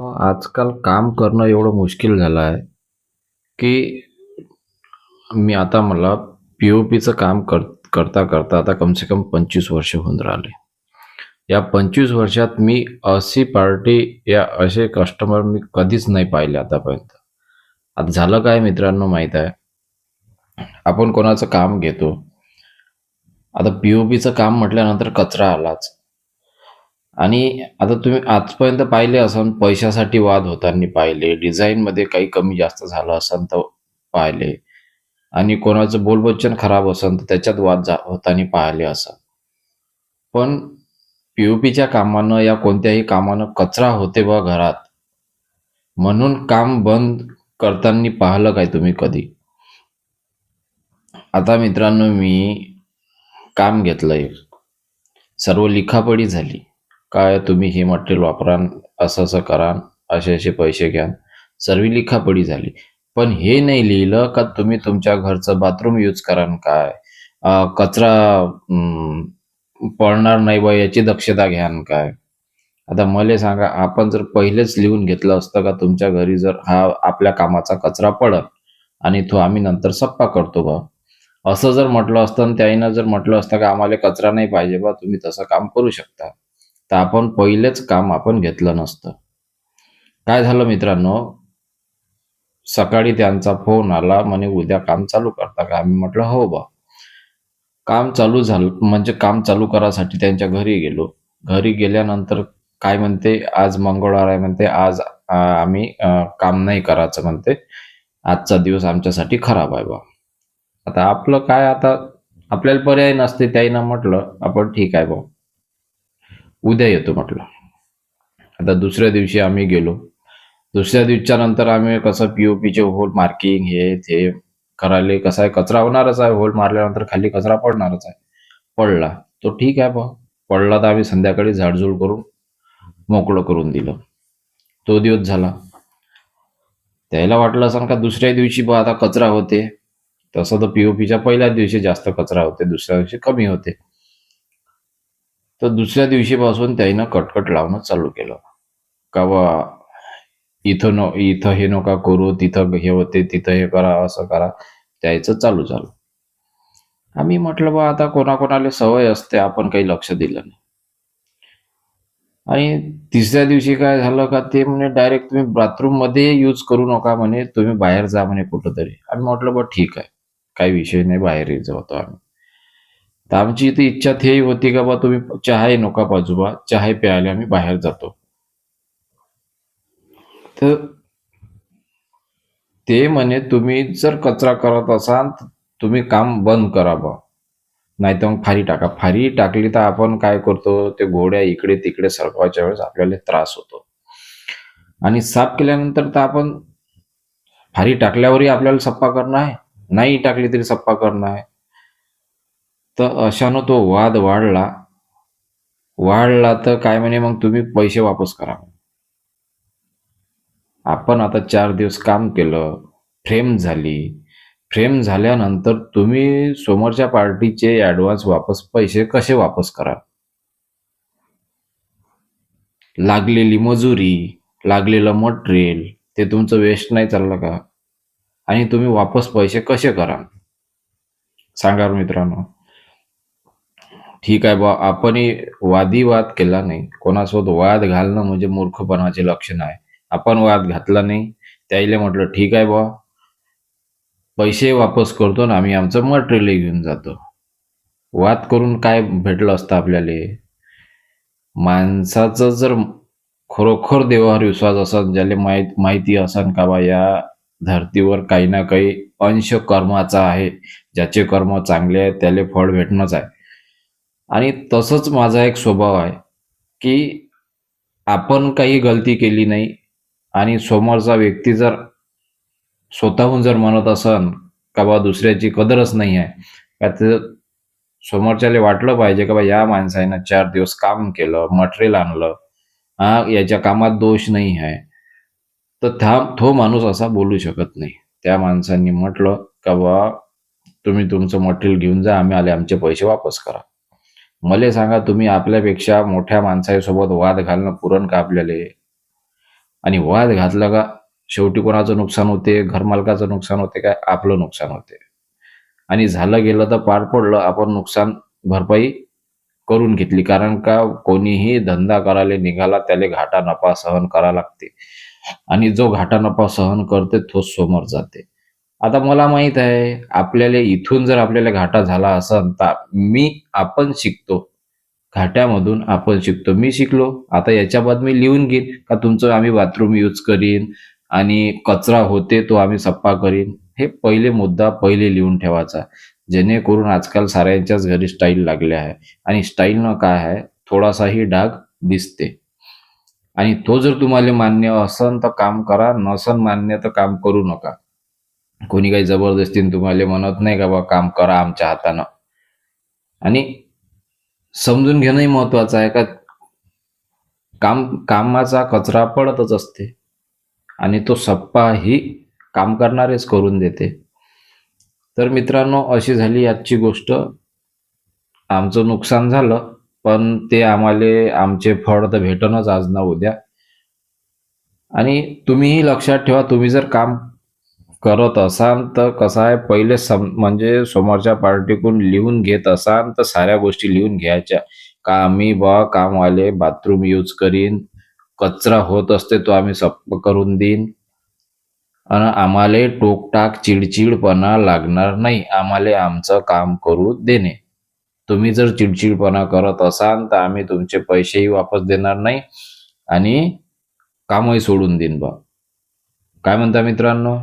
आजकाल काम करणं एवढं मुश्किल झालं आहे, की मी आता मला पी-ओ-पीचं काम करता आता कम से कम 25 वर्ष होऊन राहिले. या 25 वर्षात मी अशी पार्टी या असे कस्टमर मी कधीच नाही पाहिले आतापर्यंत. आता झालं काय मित्रांनो माहीत आहे, आपण कोणाचं काम घेतो. आता पी-ओ-पीचं काम म्हटल्यानंतर कचरा आलाच. आणि आता तुम्ही आजपर्यंत पाहिले असन पैशासाठी वाद होताना पाहिले, डिझाईनमध्ये काही कमी जास्त झालं असेल तर पाहिले आणि कोणाचं बोलबच्चन खराब असेल तर त्याच्यात वाद होताना पाहिले असेल. पण पी-ओ-पीच्या कामानं या कोणत्याही कामानं कचरा होते बा घरात, म्हणून काम बंद करताना पाहिलं काय तुम्ही कधी? आता मित्रांनो मी काम घेतलंय. सर्व लिखापडी झाली. काय तुम्ही हे मटेरियल वापरा, असं-असं करा, असे-असे पैसे घ्या. सर्व लिखापडी झाली. पण हे नाही लिहिलं का तुम्ही तुमच्या घरचं बाथरूम यूज कराल काय? कचरा पडणार नाही बा याची दक्षता घ्याल काय? आता मला सांगा, आपण जर पहिलेच लिहून घेतलं असतं का तुमच्या घरी जर हा आपल्या कामाचा कचरा पडल आणि तो आम्ही नंतर सप्पा करतो बा. असं जर म्हटलं असतं आणि त्याईनं जर म्हटलं असतं का आम्हाला कचरा नाही पाहिजे बा, तुम्ही तसं काम करू शकता. तर आपण पहिलेच काम आपण घेतलं नसतं. काय झालं मित्रांनो, सकाळी त्यांचा फोन आला म्हणे उद्या काम चालू करता का? आम्ही म्हटलं हो बा. काम चालू झालं म्हणजे काम चालू करायसाठी त्यांच्या घरी गेलो. घरी गेल्यानंतर काय म्हणते, आज मंगळवार आहे म्हणते, आज आम्ही काम नाही करायचं म्हणते. आजचा दिवस आमच्यासाठी खराब आहे बा. आता आपलं काय, आता आपल्याला पर्याय नसते. त्याईनं म्हटलं आपण ठीक आहे भाऊ, उद्या येतो म्हटलं. आता दुसऱ्या दिवशी आम्ही गेलो. दुसऱ्या दिवशीच्या नंतर आम्ही कसं पी-ओ-पीचे होल मार्किंग हे ते करायला, कसं आहे कचरा होणारच आहे. होल मारल्यानंतर खाली कचरा पडणारच आहे. पडला तो ठीक आहे भाऊ. पडला तर आम्ही संध्याकाळी झाडझूड करून मोकळं करून दिलं. तो दिवस झाला. त्याला वाटलं असं का दुसऱ्या दिवशी बा आता कचरा होते. तसं तर पी-ओ-पीच्या पहिल्याच दिवशी जास्त कचरा होते, दुसऱ्या दिवशी कमी होते. तर दुसऱ्या दिवशीपासून त्यानं कटकट लावणं चालू केलं. का बा इथं हे नका करू, तिथं हे होते, तिथं हे करा, असं करा. त्याचं चालू झालं. आम्ही म्हटलं बा आता कोणाकोणाला सवय असते, आपण काही लक्ष दिलं नाही. आणि तिसऱ्या दिवशी काय झालं का ते म्हणे डायरेक्ट तुम्ही बाथरूममध्ये यूज करू नका म्हणे, तुम्ही बाहेर जा म्हणे कुठंतरी. आम्ही म्हटलं बा ठीक आहे, काही विषय नाही, बाहेर जातो आम्ही. तर आमची इथे इच्छा ही होती का बा तुम्ही चहाही नका पाजू बा, चहा प्यायला आम्ही बाहेर जातो. तर ते म्हणे तुम्ही जर कचरा करत असाल तर तुम्ही काम बंद करा बा, नाही तर मग फारी टाका. फारी टाकली तर आपण काय करतो, ते गोड्या इकडे तिकडे सरकवायच्या वेळेस आपल्याला त्रास होतो. आणि साफ केल्यानंतर तर आपण फारी टाकल्यावरही आपल्याला सप्पा करणं आहे, नाही टाकली तरी सप्पा करणं आहे. तर अशानं तो वाद वाढला. वाढला तर काय म्हणे मग तुम्ही पैसे वापस करा. आपण आता 4 दिवस काम केलं, फ्रेम झाली. फ्रेम झाल्यानंतर तुम्ही समोरच्या पार्टीचे ॲडव्हान्स वापस पैसे कसे वापस कराल? लागलेली मजुरी, लागलेलं मटेरियल ते तुमचं वेस्ट नाही चाललं का? आणि तुम्ही वापस पैसे कसे कराल? सांगा मित्रांनो. ठीक आहे बा, आपणही वाद केला नाही. कोणासोबत वाद घालणं म्हणजे मूर्खपणाचे लक्षण आहे. आपण वाद घातला नाही. त्याईले म्हटलं ठीक आहे बा, पैसे वापस करतो आणि आम्ही आमचं मटेरियल घेऊन जातो. वाद करून काय भेटलं असतं आपल्याला? माणसाचं जर खरोखर देवावर विश्वास असेल, ज्याला माहिती असेल का बा या धर्तीवर काही ना काही अंश कर्माचा आहे, ज्याचे कर्म चांगले आहेत त्याला फळ भेटणंच आहे. आणि तसंच माझा एक स्वभाव आहे, की आपण काही गलती केली नाही आणि समोरचा व्यक्ती जर स्वतःहून जर म्हणत असन का बा दुसऱ्याची कदरच नाही आहे, का तर समोरच्याला वाटलं पाहिजे का बा या माणसानं 4 दिवस काम केलं, मटेरियल आणलं, याच्या कामात दोष नाही आहे. तर तो माणूस असा बोलू शकत नाही. त्या माणसांनी म्हटलं का बा तुम्ही तुमचं मटेरियल घेऊन जा, आम्ही आमचे पैसे वापस करा. मला सांगा, तुम्ही आपल्यापेक्षा मोठ्या माणसासोबत वाद घालणं पुरण का आपल्याला? आणि वाद घातला का शेवटी कोणाचं नुकसान होते, घरमालकाचं नुकसान होते काय, आपलं नुकसान होते. आणि झालं गेलं तर पार पडलं, आपण नुकसान भरपाई करून घेतली. कारण का कोणीही धंदा करायला निघाला त्याला घाटा नफा सहन करा लागते आणि जो घाटा नफा सहन करते तोच समोर जाते. आता मला माहित आहे आपल्याला इथून जर आपल्याला घाटा झाला असेल तर आपण शिकतो. घाट्यामधून आपण शिकतो. मी शिकलो. आता याच्या बाद मी लिहून घेईन का तुमचं आम्ही बाथरूम यूज करीन आणि कचरा होते तो आम्ही सप्पा करीन. हे पहिले मुद्दा पहिले लिहून ठेवायचा. जेणेकरून आजकाल साऱ्यांच्याच घरी स्टाईल लागल्या आहे आणि स्टाईलनं काय आहे थोडासाही डाग दिसते. आणि तो जर तुम्हाला मान्य असन तर काम करा, नसन मान्य तर काम करू नका. कोणी काही जबरदस्तीने तुम्हाला म्हणत नाही का बा काम करा आमच्या हातानं. आणि समजून घेणंही महत्वाचं आहे का कामाचा कचरा पडतच असते आणि तो सप्पा ही काम करणारेच करून देते. तर मित्रांनो अशी झाली आजची गोष्ट. आमचं नुकसान झालं पण ते आम्हाला आमचे फळ तर भेटणच आज ना उद्या. आणि तुम्हीही लक्षात ठेवा तुम्ही जर काम करत असाल तर कसं आहे पहिले म्हणजे समोरच्या पार्टीकडून लिहून घेत असाल तर साऱ्या गोष्टी लिहून घ्यायच्या का आम्ही बा कामवाले बाथरूम यूज करीन, कचरा होत असते तो आम्ही सप्प करून देईन आणि आम्हाला टोकटाक चिडचिडपणा लागणार नाही. आम्हाला आमचं काम करू देणे. तुम्ही जर चिडचिडपणा करत असाल तर आम्ही तुमचे पैसेही वापस देणार नाही आणि कामही सोडून देईन बा. काय म्हणता मित्रांनो?